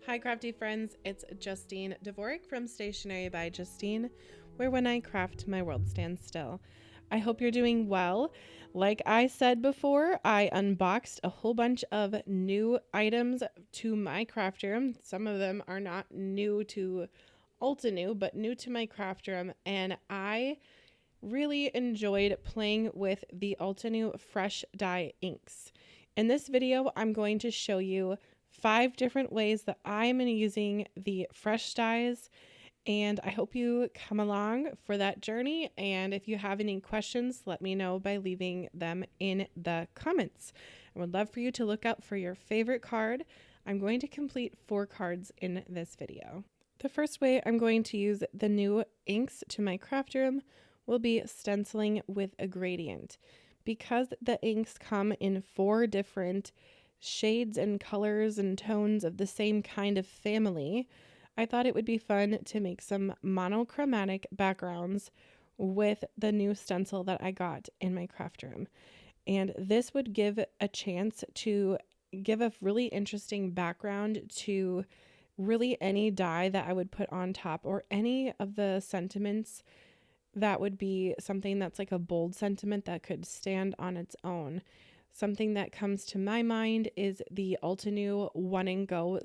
Hi crafty friends, it's Justine Dvorak from Stationery by Justine, where when I craft my world stands still. I hope you're doing well. Like I said before, I unboxed a whole bunch of new items to my craft room. Some of them are not new to Altenew, but new to my craft room, and I really enjoyed playing with the Altenew Fresh Dye Inks. In this video, I'm going to show you 5 different ways that I'm using the fresh dyes, and I hope you come along for that journey. And if you have any questions, let me know by leaving them in the comments. I would love for you to look out for your favorite card. I'm going to complete 4 cards in this video. The first way I'm going to use the new inks to my craft room will be stenciling with a gradient. Because the inks come in 4 different shades and colors and tones of the same kind of family, I thought it would be fun to make some monochromatic backgrounds with the new stencil that I got in my craft room. And this would give a chance to give a really interesting background to really any dye that I would put on top, or any of the sentiments that would be something that's like a bold sentiment that could stand on its own. Something that comes to my mind is the Altenew One and Go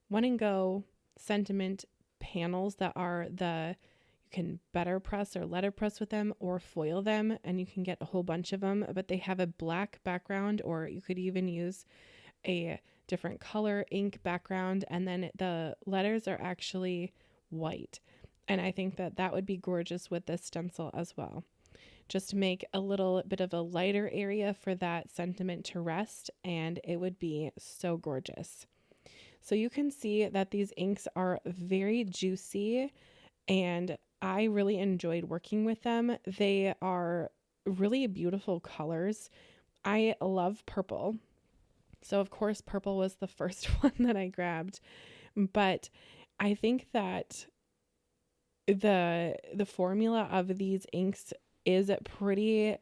One and Go sentiment panels that are you can better press or letter press with them or foil them, and you can get a whole bunch of them, but they have a black background, or you could even use a different color ink background, and then the letters are actually white. And I think that that would be gorgeous with this stencil as well. Just make a little bit of a lighter area for that sentiment to rest, and it would be so gorgeous. So you can see that these inks are very juicy, and I really enjoyed working with them. They are really beautiful colors. I love purple. So of course purple was the first one that I grabbed, but I think that the formula of these inks is pretty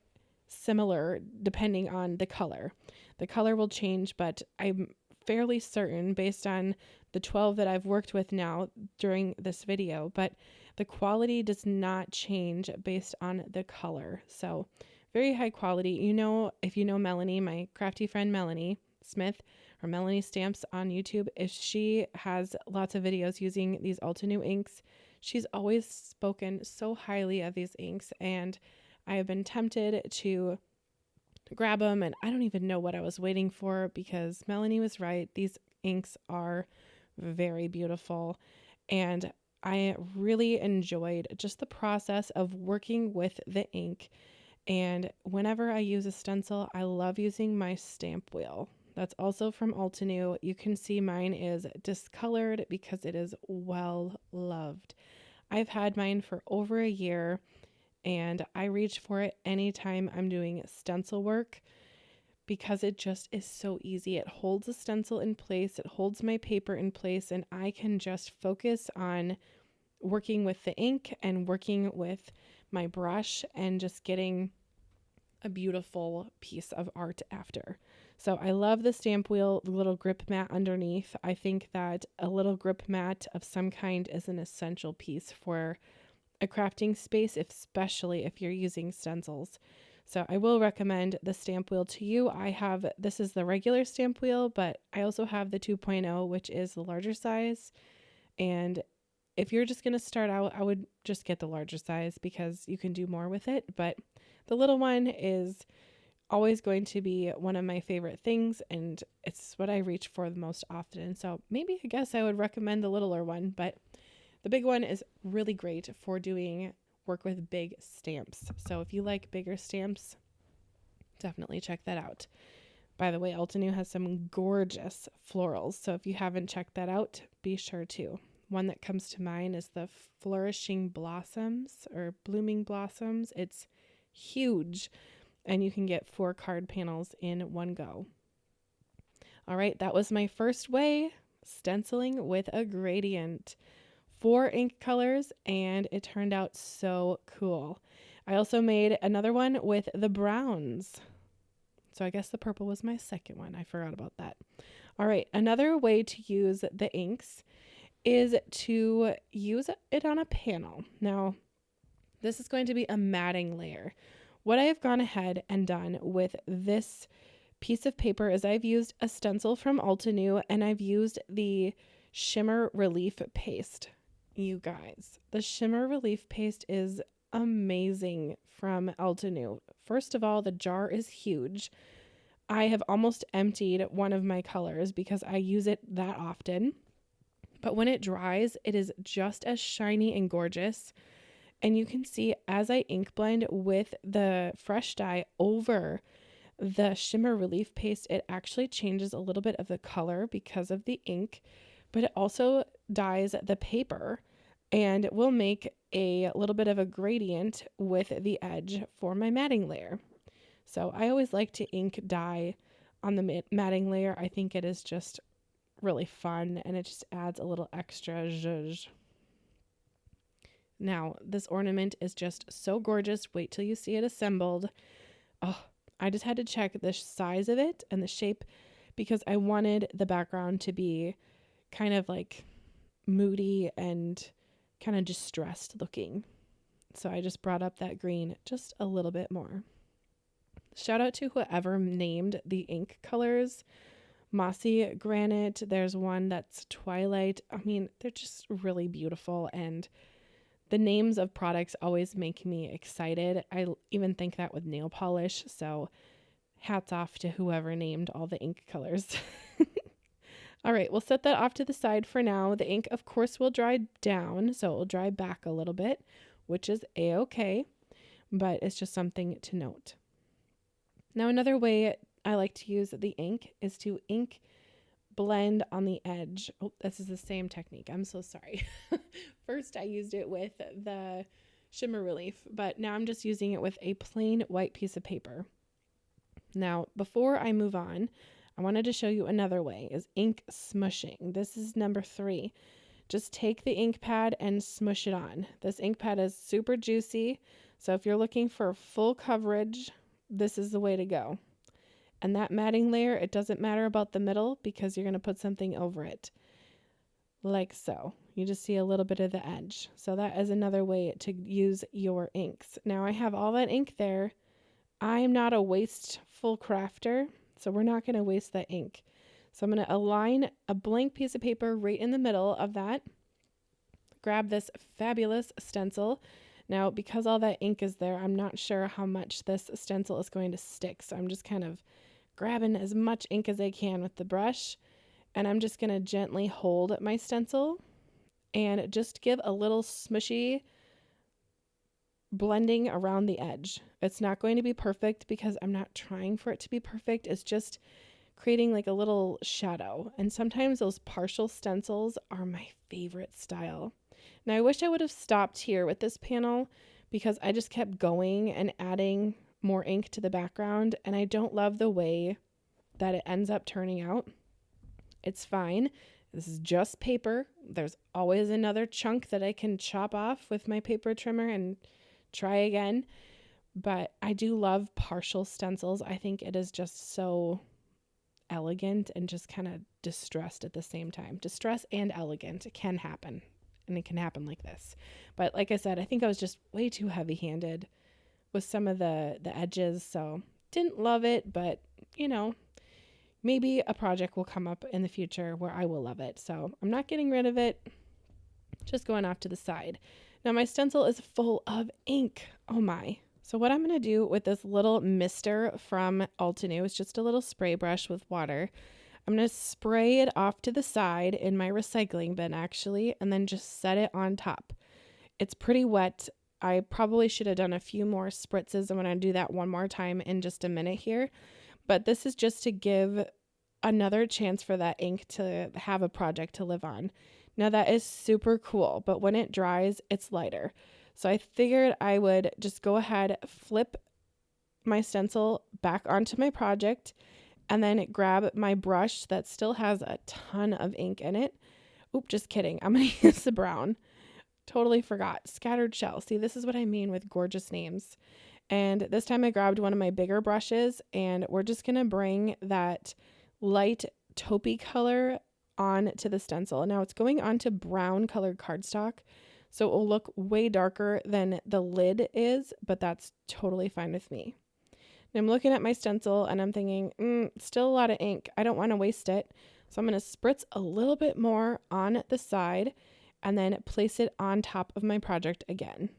similar depending on the color. The color will change, but I'm fairly certain, based on the 12 that I've worked with now during this video, but the quality does not change based on the color. So very high quality. You know, if you know Melanie, my crafty friend Melanie Smith, or Melanie Stamps on YouTube, if she has lots of videos using these Altenew inks, she's always spoken so highly of these inks, and I have been tempted to grab them, and I don't even know what I was waiting for, because Melanie was right. These inks are very beautiful, and I really enjoyed just the process of working with the ink. And whenever I use a stencil, I love using my stamp wheel. That's also from Altenew. You can see mine is discolored because it is well loved. I've had mine for over a year, and I reach for it anytime I'm doing stencil work because it just is so easy. It holds the stencil in place, it holds my paper in place, and I can just focus on working with the ink and working with my brush and just getting a beautiful piece of art after. So I love the stamp wheel, the little grip mat underneath. I think that a little grip mat of some kind is an essential piece for a crafting space, especially if you're using stencils. So I will recommend the stamp wheel to you. This is the regular stamp wheel, but I also have the 2.0, which is the larger size. And if you're just going to start out, I would just get the larger size because you can do more with it. But the little one is always going to be one of my favorite things, and it's what I reach for the most often. So maybe, I guess I would recommend the littler one, but the big one is really great for doing work with big stamps. So if you like bigger stamps, definitely check that out. By the way, Altenew has some gorgeous florals, so if you haven't checked that out, be sure to. One that comes to mind is the Flourishing Blossoms, or Blooming Blossoms. It's huge, and you can get 4 card panels in one go. All right, that was my first way, stenciling with a gradient. 4 ink colors, and it turned out so cool. I also made another one with the browns. So I guess the purple was my second one. I forgot about that. All right, another way to use the inks is to use it on a panel. Now, this is going to be a matting layer. What I have gone ahead and done with this piece of paper is I've used a stencil from Altenew, and I've used the Shimmer Relief Paste. You guys, the Shimmer Relief Paste is amazing from Altenew. First of all, the jar is huge. I have almost emptied one of my colors because I use it that often. But when it dries, it is just as shiny and gorgeous. And you can see as I ink blend with the fresh dye over the Shimmer Relief Paste, it actually changes a little bit of the color because of the ink, but it also dyes the paper and it will make a little bit of a gradient with the edge for my matting layer. So I always like to ink dye on the matting layer. I think it is just really fun and it just adds a little extra zhuzh. Now, this ornament is just so gorgeous. Wait till you see it assembled. Oh, I just had to check the size of it and the shape because I wanted the background to be kind of like moody and kind of distressed looking. So I just brought up that green just a little bit more. Shout out to whoever named the ink colors. Mossy Granite, there's one that's Twilight. I mean, they're just really beautiful, and the names of products always make me excited. I even think that with nail polish, so hats off to whoever named all the ink colors. All right, we'll set that off to the side for now. The ink, of course, will dry down, so it will dry back a little bit, which is a-okay, but it's just something to note. Now, another way I like to use the ink is to ink blend on the edge. Oh, this is the same technique. I'm so sorry. First, I used it with the Shimmer Relief, but now I'm just using it with a plain white piece of paper. Now, before I move on, I wanted to show you another way, is ink smooshing. This is number 3. Just take the ink pad and smoosh it on. This ink pad is super juicy, so if you're looking for full coverage, this is the way to go. And that matting layer, it doesn't matter about the middle because you're going to put something over it. Like so. You just see a little bit of the edge. So that is another way to use your inks. Now I have all that ink there. I'm not a wasteful crafter, so we're not going to waste that ink. So I'm going to align a blank piece of paper right in the middle of that. Grab this fabulous stencil. Now, because all that ink is there, I'm not sure how much this stencil is going to stick. So I'm just kind of grabbing as much ink as I can with the brush. And I'm just going to gently hold my stencil and just give a little smushy blending around the edge. It's not going to be perfect because I'm not trying for it to be perfect. It's just creating like a little shadow. And sometimes those partial stencils are my favorite style. Now I wish I would have stopped here with this panel because I just kept going and adding more ink to the background, and I don't love the way that it ends up turning out. It's fine. This is just paper. There's always another chunk that I can chop off with my paper trimmer and try again. But I do love partial stencils. I think it is just so elegant and just kind of distressed at the same time. Distress and elegant can happen, and it can happen like this. But like I said, I think I was just way too heavy-handed with some of the edges, so didn't love it, but you know, maybe a project will come up in the future where I will love it. So I'm not getting rid of it, just going off to the side. Now my stencil is full of ink. Oh my. So what I'm going to do with this little mister from Altenew is just a little spray brush with water. I'm going to spray it off to the side in my recycling bin actually, and then just set it on top. It's pretty wet. I probably should have done a few more spritzes. I'm going to do that one more time in just a minute here. But this is just to give another chance for that ink to have a project to live on. Now that is super cool, but when it dries, it's lighter. So I figured I would just go ahead, flip my stencil back onto my project, and then grab my brush that still has a ton of ink in it. Oop, just kidding. I'm going to use the brown. Totally forgot. Scattered Shell. See, this is what I mean with gorgeous names. And this time I grabbed one of my bigger brushes, and we're just going to bring that light taupey color on to the stencil. Now it's going on to brown colored cardstock, so it will look way darker than the lid is, but that's totally fine with me. And I'm looking at my stencil and I'm thinking, still a lot of ink. I don't want to waste it. So I'm going to spritz a little bit more on the side and then place it on top of my project again.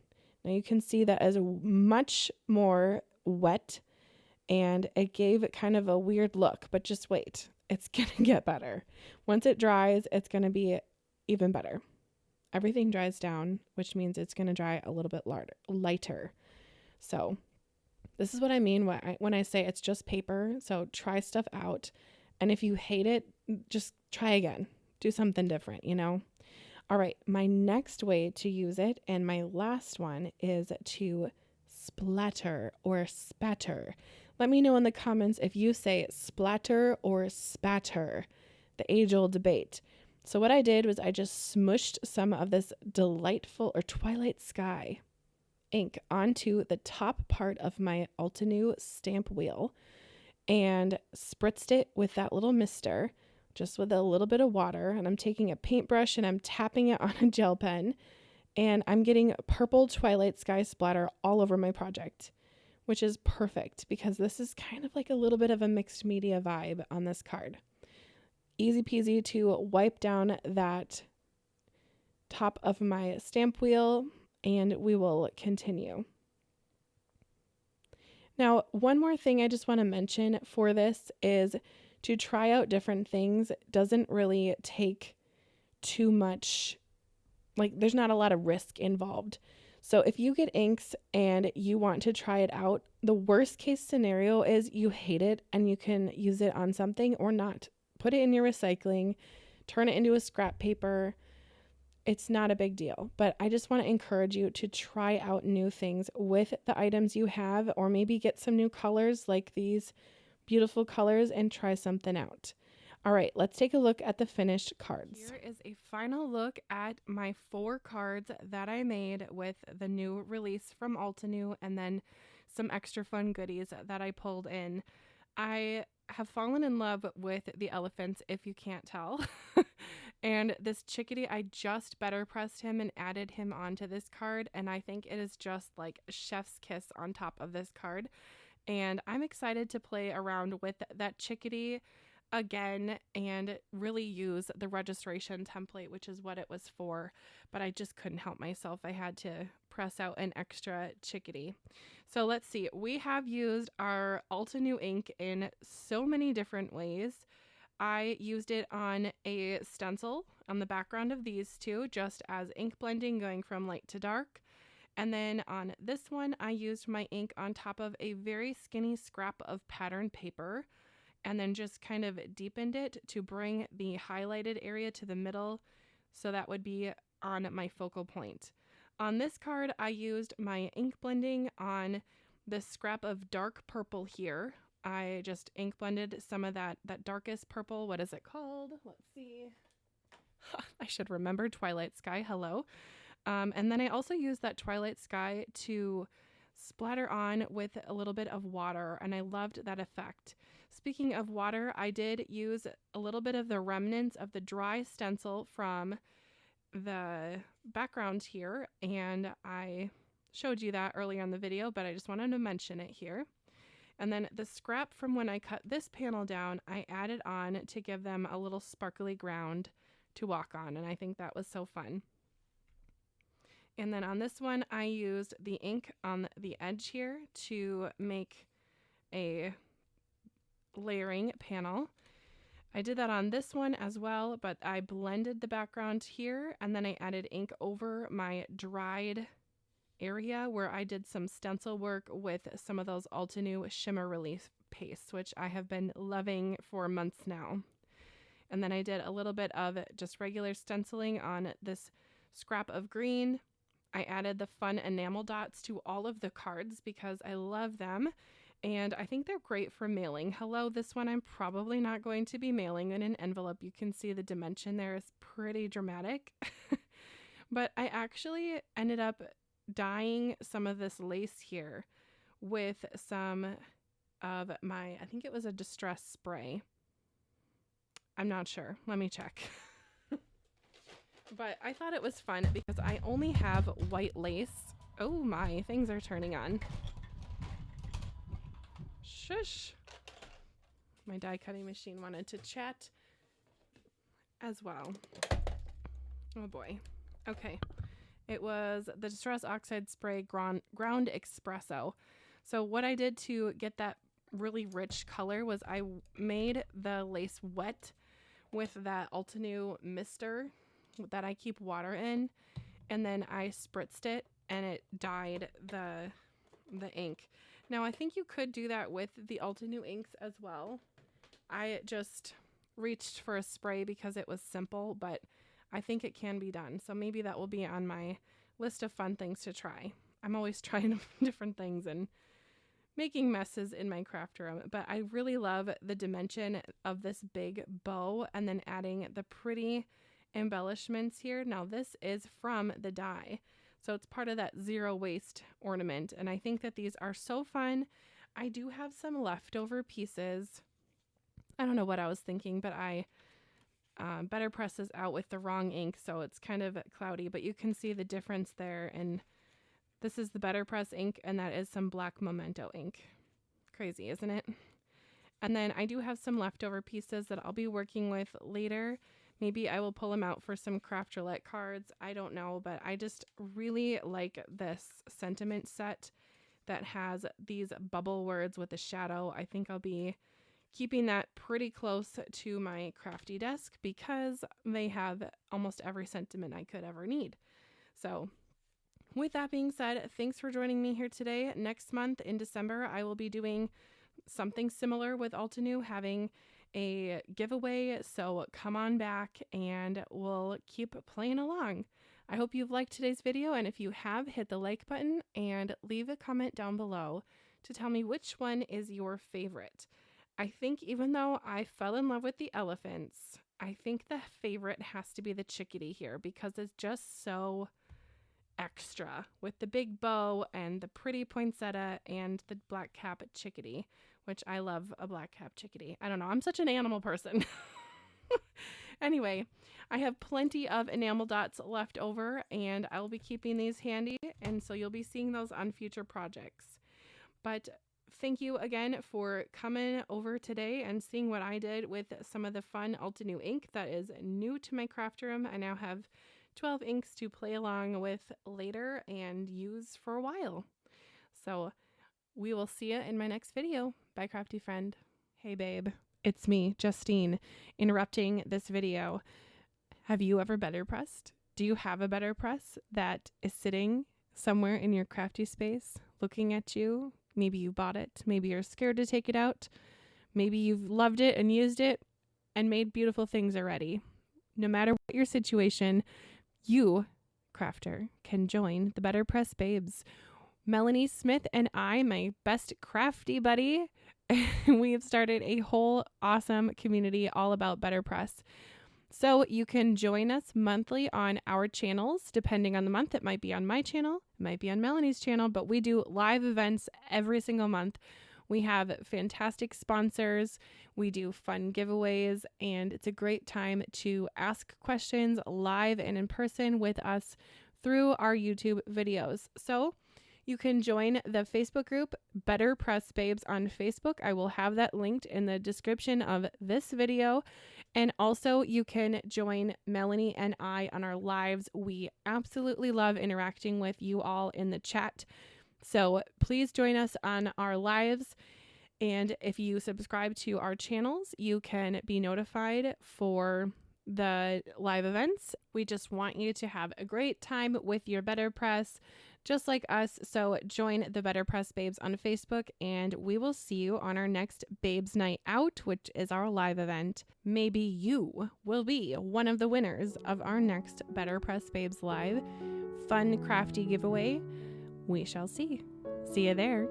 Now you can see that is much more wet and it gave it kind of a weird look, but just wait. It's going to get better. Once it dries, it's going to be even better. Everything dries down, which means it's going to dry a little bit lighter. So this is what I mean when I say it's just paper. So try stuff out. And if you hate it, just try again. Do something different, you know? All right, my next way to use it, and my last one, is to splatter or spatter. Let me know in the comments if you say splatter or spatter, the age-old debate. So what I did was I just smushed some of this delightful or twilight sky ink onto the top part of my Altenew stamp wheel and spritzed it with that little mister, just with a little bit of water. And I'm taking a paintbrush and I'm tapping it on a gel pen, and I'm getting purple twilight sky splatter all over my project, which is perfect because this is kind of like a little bit of a mixed media vibe on this card. Easy peasy to wipe down that top of my stamp wheel, and we will continue. Now, one more thing I just want to mention for this is to try out different things. It doesn't really take too much, like there's not a lot of risk involved. So if you get inks and you want to try it out, the worst case scenario is you hate it and you can use it on something or not. Put it in your recycling, turn it into a scrap paper. It's not a big deal, but I just want to encourage you to try out new things with the items you have, or maybe get some new colors like these beautiful colors and try something out. All right, let's take a look at the finished cards. Here is a final look at my 4 cards that I made with the new release from Altenew and then some extra fun goodies that I pulled in. I have fallen in love with the elephants, if you can't tell. And this chickadee, I just better pressed him and added him onto this card, and I think it is just like chef's kiss on top of this card. And I'm excited to play around with that chickadee again and really use the registration template, which is what it was for, but I just couldn't help myself. I had to press out an extra chickadee. So let's see, we have used our Altenew ink in so many different ways. I used it on a stencil on the background of these two, just as ink blending, going from light to dark. And then on this one, I used my ink on top of a very skinny scrap of pattern paper, and then just kind of deepened it to bring the highlighted area to the middle, so that would be on my focal point. On this card, I used my ink blending on this scrap of dark purple here. I just ink blended some of that darkest purple. What is it called? Let's see. I should remember. Twilight Sky. Hello. And then I also used that Twilight Sky to splatter on with a little bit of water, and I loved that effect. Speaking of water, I did use a little bit of the remnants of the dry stencil from the background here, and I showed you that earlier in the video, but I just wanted to mention it here. And then the scrap from when I cut this panel down, I added on to give them a little sparkly ground to walk on, and I think that was so fun. And then on this one, I used the ink on the edge here to make a layering panel. I did that on this one as well, but I blended the background here, and then I added ink over my dried area where I did some stencil work with some of those Altenew shimmer relief pastes, which I have been loving for months now. And then I did a little bit of just regular stenciling on this scrap of green. I added the fun enamel dots to all of the cards because I love them, and I think they're great for mailing. Hello, this one I'm probably not going to be mailing in an envelope. You can see the dimension there is pretty dramatic. But I actually ended up dyeing some of this lace here with some of my, I think it was a distress spray. I'm not sure. Let me check. But I thought it was fun because I only have white lace. Oh my, things are turning on. Shush. My die cutting machine wanted to chat as well. Oh boy. Okay. It was the Distress Oxide Spray Ground Espresso. So what I did to get that really rich color was I made the lace wet with that Altenew mister that I keep water in, and then I spritzed it and it dyed the ink. Now I think you could do that with the Altenew inks as well. I just reached for a spray because it was simple, but I think it can be done. So maybe that will be on my list of fun things to try. I'm always trying different things and making messes in my craft room, but I really love the dimension of this big bow and then adding the pretty embellishments here. Now this is from the die, so it's part of that zero waste ornament, and I think that these are so fun. I do have some leftover pieces. I don't know what I was thinking, but I better presses out with the wrong ink, so it's kind of cloudy, but you can see the difference there. And this is the Better Press ink, and that is some black Memento ink. Crazy, isn't it? And then I do have some leftover pieces that I'll be working with later. Maybe I will pull them out for some craft roulette cards. I don't know, but I just really like this sentiment set that has these bubble words with a shadow. I think I'll be keeping that pretty close to my crafty desk because they have almost every sentiment I could ever need. So with that being said, thanks for joining me here today. Next month in December, I will be doing something similar with Altenew, having a giveaway. So come on back and we'll keep playing along. I hope you've liked today's video, and if you have, hit the like button and leave a comment down below to tell me which one is your favorite. I think even though I fell in love with the elephants, I think the favorite has to be the chickadee here because it's just so extra with the big bow and the pretty poinsettia and the black cap chickadee, which I love a black cap chickadee. I don't know, I'm such an animal person. Anyway, I have plenty of enamel dots left over and I'll be keeping these handy, and so you'll be seeing those on future projects. But thank you again for coming over today and seeing what I did with some of the fun Altenew ink that is new to my craft room. I now have 12 inks to play along with later and use for a while. So we will see you in my next video. Bye, crafty friend. Hey, babe. It's me, Justine, interrupting this video. Have you ever better pressed? Do you have a better press that is sitting somewhere in your crafty space looking at you? Maybe you bought it. Maybe you're scared to take it out. Maybe you've loved it and used it and made beautiful things already. No matter what your situation, you, crafter, can join the Better Press Babes. Melanie Smith and I, my best crafty buddy, we have started a whole awesome community all about Better Press. So you can join us monthly on our channels. Depending on the month, it might be on my channel, it might be on Melanie's channel, but we do live events every single month. We have fantastic sponsors, we do fun giveaways, and it's a great time to ask questions live and in person with us through our YouTube videos. So you can join the Facebook group Better Press Babes on Facebook. I will have that linked in the description of this video. And also you can join Melanie and I on our lives. We absolutely love interacting with you all in the chat. So please join us on our lives. And if you subscribe to our channels, you can be notified for the live events. We just want you to have a great time with your Better Press, just like us. So join the Better Press Babes on Facebook, and we will see you on our next Babes Night Out, which is our live event. Maybe you will be one of the winners of our next Better Press Babes Live fun crafty giveaway. We shall see. See you there.